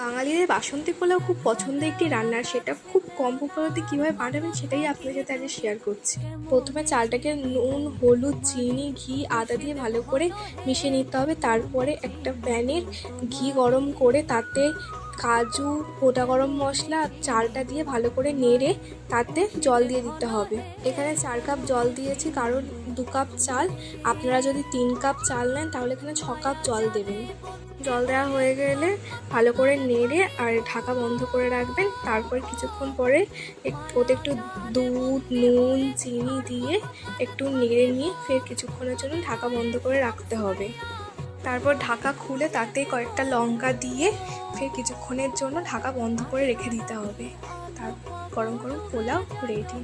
বাঙালিদের বাসন্তী পোলাও খুব পছন্দের একটি রান্না, সেটা খুব কম উপকরণে কীভাবে বানাবেন সেটাই আপনার সাথে আজকে শেয়ার করছি। প্রথমে চালটাকে নুন, হলুদ, চিনি, ঘি, আদা দিয়ে ভালো করে মিশিয়ে নিতে হবে। তারপরে একটা প্যানে ঘি গরম করে তাতে কাজু, গোটা গরম মশলা আর চালটা দিয়ে ভালো করে নেড়ে তাতে জল দিয়ে দিতে হবে। এখানে 4 কাপ জল দিয়েছি, কারণ 2 কাপ চাল। আপনারা যদি 3 কাপ চাল নেন তাহলে এখানে 6 কাপ জল দেবেন। জল দেওয়া হয়ে গেলে ভালো করে নেড়ে আর ঢাকা বন্ধ করে রাখবেন। তারপর কিছুক্ষণ পরে ওতে একটু দুধ, নুন, চিনি দিয়ে একটু নেড়ে নিয়ে ফের কিছুক্ষণের জন্য ঢাকা বন্ধ করে রাখতে হবে। তারপর ঢাকা খুলে তাতে কয়েকটা লঙ্কা দিয়ে ফের কিছুক্ষণের জন্য ঢাকা বন্ধ করে রেখে দিতে হবে। তার গরম গরম পোলাও রেডি।